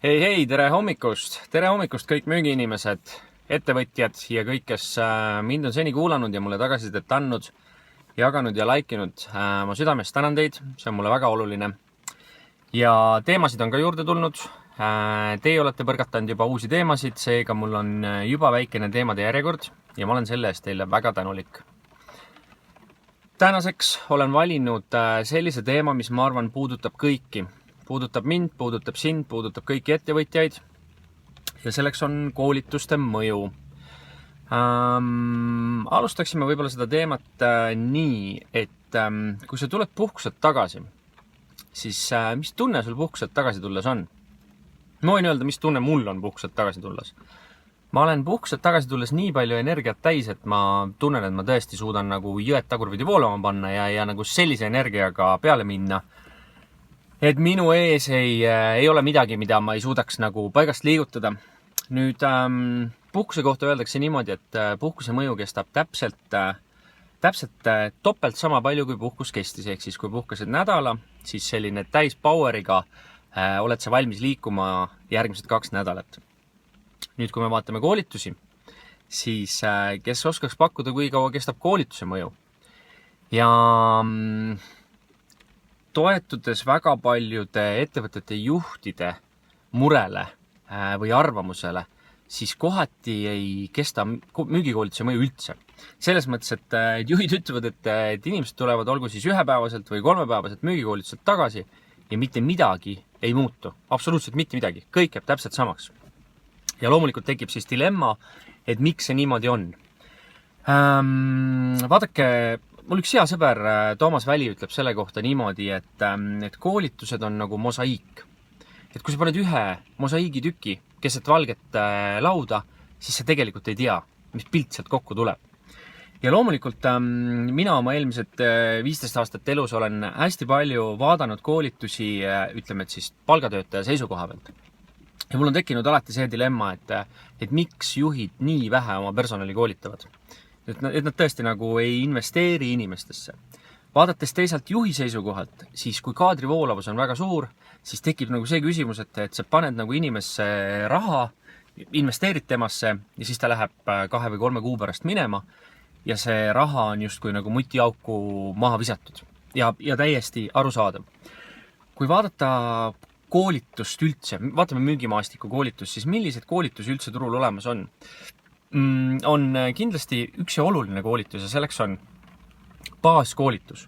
Hei, tere hommikust kõik müügiinimesed, ettevõtjad ja kõik, kes mind on seni kuulanud ja mulle tagasisidet andnud, jaganud ja laikinud. Ma südamest tänan teid, see on mulle väga oluline. Ja teemasid on ka juurde tulnud. Teie olete põrgatanud juba uusi teemasid, seega mul on juba väikene teemade järjekord ja ma olen selle eest teile väga tänulik. Tänaseks olen valinud sellise teema, mis ma arvan puudutab kõiki. Puudutab mind, puudutab sind, puudutab kõiki ettevõtjaid ja selleks on koolituste mõju. Alustaksime võib-olla seda teemat nii, et kui sa tuled puhkuselt tagasi, siis mis tunne sul puhkuselt tagasi tulles on? Ma võin öelda, mis tunne mul on puhkuselt tagasi tulles. Ma olen puhkuselt tagasi tulles nii palju energiat täis, et ma tunnen, et ma tõesti suudan nagu jõed tagurpidi voolama panna ja nagu sellise energiaga peale minna, et minu ees ei ole midagi, mida ma ei suudaks nagu paigast liigutada. Nüüd puhkuse kohta öeldakse niimoodi, et puhkuse mõju kestab täpselt topelt sama palju, kui puhkus kestis. Ehk siis, kui puhkasid nädala, siis selline täis poweriga oled sa valmis liikuma järgmised 2 nädalat. Nüüd, kui me vaatame koolitusi, siis kes oskaks pakkuda, kui kaua kestab koolituse mõju? Ja toetudes väga paljude ettevõtete juhtide murele või arvamusele, siis kohati ei kesta müügikoolituse mõju üldse. Selles mõttes, et juhid ütlevad, et inimesed tulevad olgu siis 1-päevaselt või 3-päevaselt müügikoolituselt tagasi ja mitte midagi ei muutu. Absoluutselt mitte midagi. Kõik jääb täpselt samaks. Ja loomulikult tekib siis dilemma, et miks see niimoodi on. Vaadake, mul üks hea sõber Toomas Väli ütleb selle kohta niimoodi, et koolitused on nagu mosaiik. Et kui sa paned ühe mosaiigitüki keset valget lauda, siis sa tegelikult ei tea, mis pilt sealt kokku tuleb. Ja loomulikult mina oma eelmised 15 aastat elus olen hästi palju vaadanud koolitusi, ütleme, et siis palgatöötaja seisukoha pealt. Ja mul on tekkinud alati see dilemma, et miks juhid nii vähe oma personali koolitavad. Et nad tõesti nagu ei investeeri inimestesse. Vaadates teisalt juhi seisukohalt, siis kui kaadri voolavus on väga suur, siis tekib nagu see küsimus, et sa paned nagu inimesse raha, investeerid temasse ja siis ta läheb 2 või 3 kuu pärast minema ja see raha on justkui nagu mutiauku maha visatud ja täiesti arusaadav. Kui vaadata koolitust üldse, vaatame müügimaastiku koolitust, siis millised koolitusi üldse turul olemas on? On kindlasti üks ja oluline koolitus ja selleks on baaskoolitus.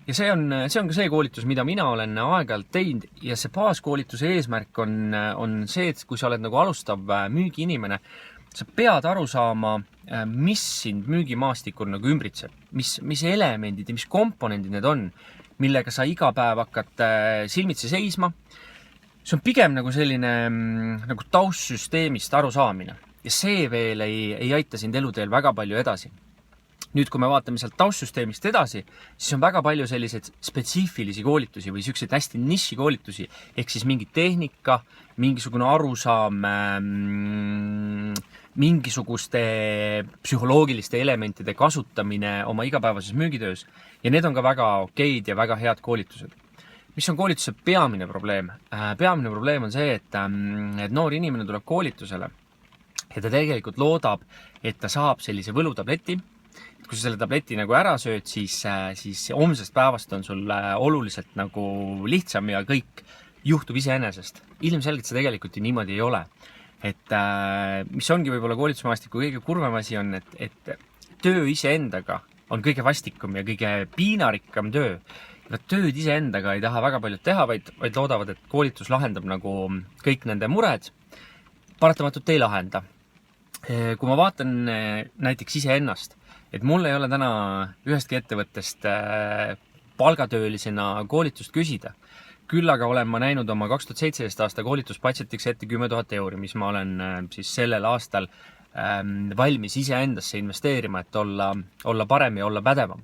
Ja see on ka see koolitus, mida mina olen aeg-ajalt teinud ja see baaskoolituse eesmärk on see, et kui sa oled nagu alustav müügiinimene, sa pead aru saama, mis sind müügimaastikul nagu ümbritseb, mis elemendid ja mis komponendid need on, millega sa iga päev hakkad silmitsi seisma. See on pigem nagu selline nagu taustsüsteemist arusaamine ja see veel ei aita sind eluteel väga palju edasi. Nüüd, kui me vaatame sealt taustsüsteemist edasi, siis on väga palju selliseid spetsiifilisi koolitusi või selliseid hästi niši koolitusi, ehk siis mingi tehnika, mingisugune arusaam, mingisuguste psühholoogiliste elementide kasutamine oma igapäevases müügitöös ja need on ka väga okeid ja väga head koolitused. Mis on koolituse peamine probleem? Peamine probleem on see, et noor inimene tuleb koolitusele ja ta tegelikult loodab, et ta saab sellise võlutableti. Kui sa selle tableti nagu ära sööd, siis homsest päevast on sul oluliselt nagu lihtsam ja kõik juhtub iseenesest. Ilmselgelt see tegelikult ju niimoodi ei ole. Et mis ongi võib-olla koolitusmaastiku kõige kurvem asi on, et töö iseendaga on kõige vastikum ja kõige piinarikkam töö. Nad tööd iseendaga ei taha väga palju teha, vaid loodavad, et koolitus lahendab nagu kõik nende mured. Paratamatult ei lahenda. Kui ma vaatan näiteks iseennast, et mul ei ole täna ühestki ettevõttest palgatöölisena koolitust küsida. Küll aga olen ma näinud oma 2017 aasta koolituspatsetiks ette 10 000 euri, mis ma olen siis sellel aastal valmis iseendasse investeerima, et olla parem ja olla pädevam.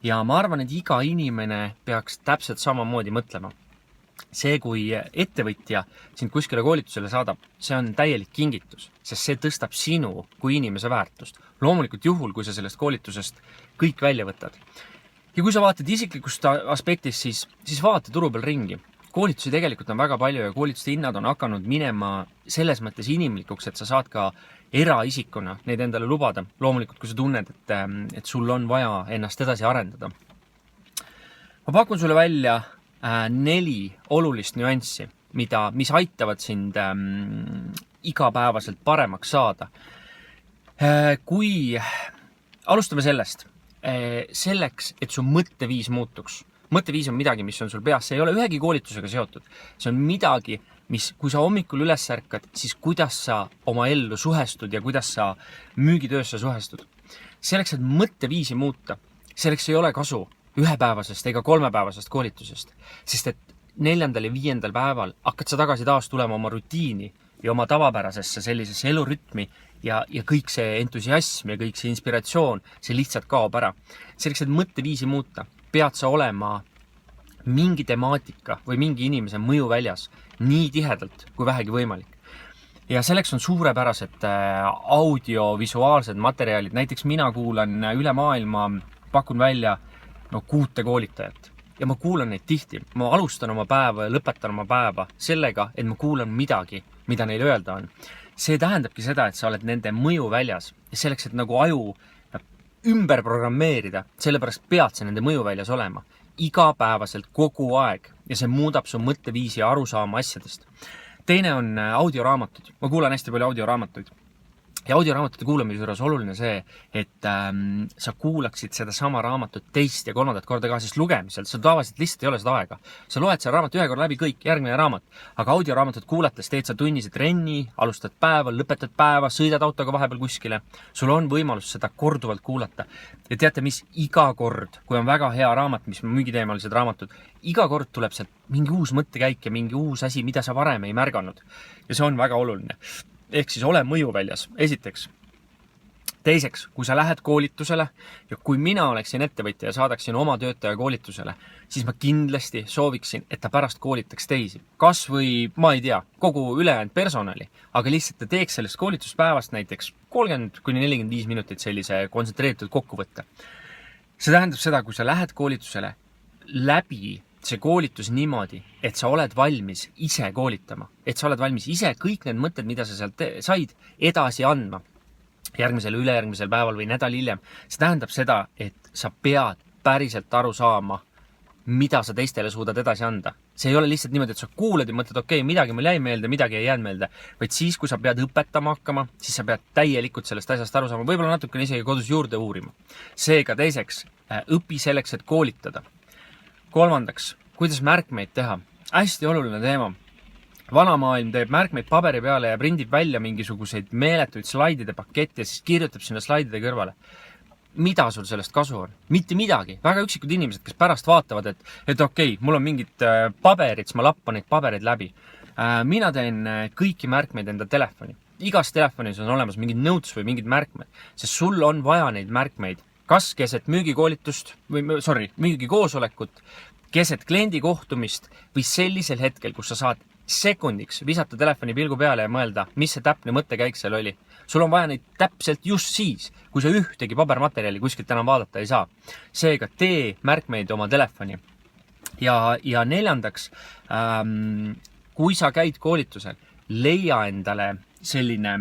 Ja ma arvan, et iga inimene peaks täpselt samamoodi mõtlema. See, kui ettevõtja sind kuskile koolitusele saadab, see on täielik kingitus, sest see tõstab sinu kui inimese väärtust. Loomulikult juhul, kui sa sellest koolitusest kõik välja võtad. Ja kui sa vaatad isiklikust aspektist, siis vaata turu peal ringi. koolitusi tegelikult on väga palju ja koolituste hinnad on hakanud minema selles mõttes inimlikuks, et sa saad ka eraisikuna neid endale lubada. Loomulikult, kui sa tunned, et sul on vaja ennast edasi arendada. Ma pakun sulle välja 4 olulist nüanssi, mis aitavad sind igapäevaselt paremaks saada. Kui alustame sellest, selleks, et su mõtteviis muutuks. Mõtteviis on midagi, mis on sul peas, see ei ole ühegi koolitusega seotud. See on midagi, kui sa hommikul üles ärkad, siis kuidas sa oma ellu suhestud ja kuidas sa müügitöösse suhestud. Selleks, et mõtteviisi muuta, selleks ei ole kasu 1-päevasest ega 3-päevasest koolitusest, sest et 4. ja 5. päeval hakkad sa tagasi taas tulema oma rutiini ja oma tavapärasesse sellisesse elurütmi ja kõik see entusiasm ja kõik see inspiratsioon, see lihtsalt kaob ära. Selleks, et mõtteviisi muuta, pead sa olema mingi temaatika või mingi inimese mõju väljas nii tihedalt kui vähegi võimalik. Ja selleks on suurepärased audiovisuaalsed materjalid. Näiteks mina kuulan üle maailma, pakun välja 6 koolitajat ja ma kuulan neid tihti. Ma alustan oma päeva ja lõpetan oma päeva sellega, et ma kuulan midagi, mida neil öelda on. See tähendabki seda, et sa oled nende mõju väljas ja selleks, et nagu aju ümber programmeerida, sellepärast pead sa nende mõju väljas olema igapäevaselt kogu aeg ja see muudab su mõtteviisi ja arusaama asjadest. Teine on audioraamatud. Ma kuulan hästi palju audioraamatuid. Ja audioraamatute kuulamise juures oluline see, et sa kuulaksid seda sama raamatut 2. ja 3. korda ka, sest lugemisel sa tavaliselt lihtsalt ei ole seda aega. Sa loed selle raamatu 1 korda läbi kõik, järgmine raamat, aga audioraamatut kuulates teed sa tunnise trenni, alustad päeva, lõpetad päeva, sõidad autoga vahepeal kuskile. Sul on võimalus seda korduvalt kuulata. Ja teate, mis iga kord, kui on väga hea raamat, mis on müügiteemalised raamatud, iga kord tuleb sealt mingi uus mõttekäik ja mingi uus asi, mida sa varem ei märganud. Ja see on väga oluline. Ehk siis ole mõju väljas, esiteks. Teiseks, kui sa lähed koolitusele ja kui mina oleksin ettevõtja ja saadaksin oma töötaja koolitusele, siis ma kindlasti sooviksin, et ta pärast koolitaks teisi. Kas või, ma ei tea, kogu ülejäänud personali, aga lihtsalt ta teeks sellest koolituspäevast näiteks 30-45 minutit sellise kontsentreeritud kokkuvõtte. See tähendab seda, kui sa lähed koolitusele läbi see koolitus niimoodi, et sa oled valmis ise koolitama, et sa oled valmis ise kõik need mõtted, mida sa sealt said, edasi andma järgmisel, ülejärgmisel päeval või nädal hiljem. See tähendab seda, et sa pead päriselt aru saama, mida sa teistele suudad edasi anda. See ei ole lihtsalt niimoodi, et sa kuuled ja mõtled, okei, midagi mul jäi meelde, midagi ei jäänud meelde, vaid siis, kui sa pead õpetama hakkama, siis sa pead täielikult sellest asjast aru saama, võib-olla natukene isegi kodus juurde uurima. Seega teiseks, õpi selleks, et koolitada. Kolmandaks, kuidas märkmeid teha? Hästi oluline teema. Vanamaailm teeb märkmeid paberi peale ja prindib välja mingisuguseid meeletuid slaidide paketti ja siis kirjutab sinna slaidide kõrvale. Mida sul sellest kasu on? Mitte midagi. Väga üksikud inimesed, kes pärast vaatavad, et okei, mul on mingid paberid, siis ma lappan neid pabereid läbi. Mina teen kõiki märkmeid enda telefoni. Igas telefonis on olemas mingid notes või mingid märkmed, sest sul on vaja neid märkmeid. Kas keset müügikoolitust müügikoosolekut, keset kliendi kohtumist või sellisel hetkel, kus sa saad sekundiks visata telefoni pilgu peale ja mõelda, mis see täpne mõttekäik seal oli. Sul on vaja neid täpselt just siis, kui sa ühtegi pabermaterjali kuskilt enam vaadata ei saa. Seega tee märkmeid oma telefoni. Ja neljandaks, kui sa käid koolitusel, leia endale selline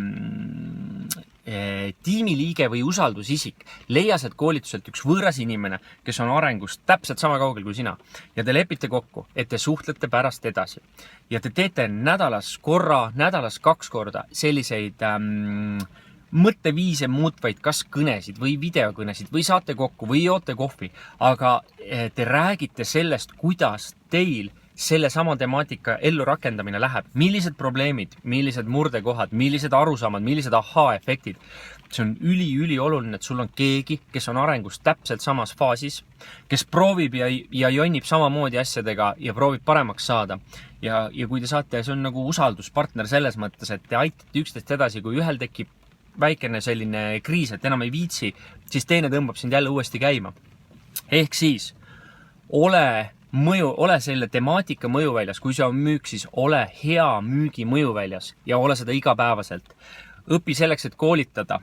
tiimiliige või usaldusisik, leia sealt koolituselt üks võõras inimene, kes on arengust täpselt sama kaugel kui sina ja te lepite kokku, et te suhtlete pärast edasi ja te teete nädalas 2 korda selliseid mõtteviise muutvaid kas kõnesid või videokõnesid või saate kokku või joote kohvi, aga te räägite sellest, kuidas teil selle sama temaatika ellu rakendamine läheb. Millised probleemid, millised murdekohad, millised arusaamad, millised aha-efektid. See on üli oluline, et sul on keegi, kes on arengus täpselt samas faasis, kes proovib ja jonnib samamoodi asjadega ja proovib paremaks saada. Ja kui te saate, see on nagu usalduspartner selles mõttes, et te aitate üksteist edasi, kui ühel tekib väikene selline kriis, et enam ei viitsi, siis teine tõmbab sind jälle uuesti käima. Ehk siis, ole selle temaatika mõju väljas, kui see on müük, siis ole hea müügi mõju väljas ja ole seda igapäevaselt. Õpi selleks, et koolitada.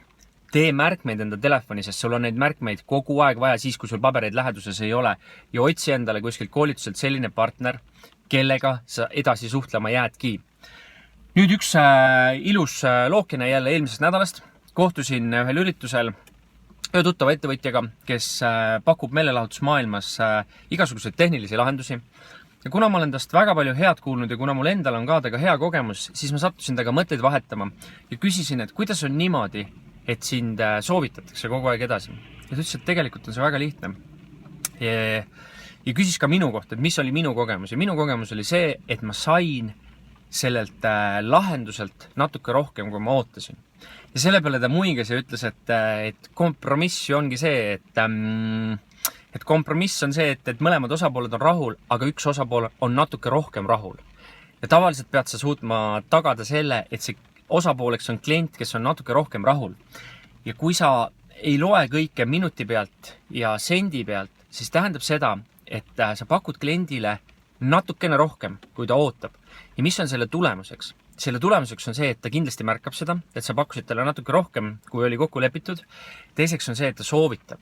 Tee märkmeid enda telefoni, sest sul on neid märkmeid kogu aeg vaja siis, kui sul pabereid läheduses ei ole. Ja otsi endale kuskilt koolituselt selline partner, kellega sa edasi suhtlema jäädki. Nüüd üks ilus lookene jälle eelmisest nädalast. Kohtusin ühel üritusel ühe tuttava ettevõtjaga, kes pakub meelelahutusmaailmas igasuguseid tehnilisi lahendusi. Ja kuna ma olen tast väga palju head kuulnud ja kuna mul endal on ka temaga hea kogemus, siis ma sattusin temaga mõtteid vahetama ja küsisin, et kuidas on niimoodi, et sind soovitatakse kogu aeg edasi. Ja ta ütles, et tegelikult on see väga lihtne. Ja küsis ka minu kohta, et mis oli minu kogemus. Ja minu kogemus oli see, et ma sain sellelt lahenduselt natuke rohkem, kui ma ootasin. Ja selle peale ta muigas ja ütles, et kompromiss ongi see, et kompromiss on see, et mõlemad osapooled on rahul, aga üks osapool on natuke rohkem rahul. Ja tavaliselt pead sa suutma tagada selle, et see osapooleks on klient, kes on natuke rohkem rahul. Ja kui sa ei loe kõike minuti pealt ja sendi pealt, siis tähendab seda, et sa pakud kliendile natukene rohkem, kui ta ootab. Ja mis on selle tulemuseks? Selle tulemuseks on see, et ta kindlasti märkab seda, et sa pakkusid talle natuke rohkem, kui oli kokku lepitud. Teiseks on see, et ta soovitab.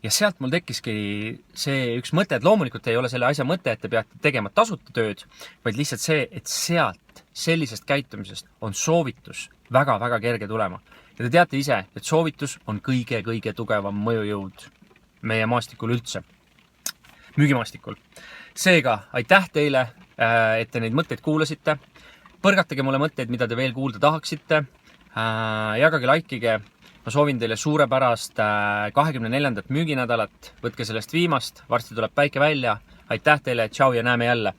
Ja sealt mul tekkiski see üks mõte, et loomulikult ei ole selle asja mõte, et te peate tegema tasuta tööd, vaid lihtsalt see, et sealt sellisest käitumisest on soovitus väga-väga kerge tulema. Ja te teate ise, et soovitus on kõige tugevam mõjujõud meie maastikul üldse, müügimaastikul. Seega, aitäh teile, et te neid mõtteid kuulasite. Põrgatage mulle mõtteid, mida te veel kuulda tahaksite. Jagage, laikige. Ma soovin teile suurepärast 24. müüginädalat. Võtke sellest viimast. Varsti tuleb päike välja. Aitäh teile. Tšau ja näeme jälle.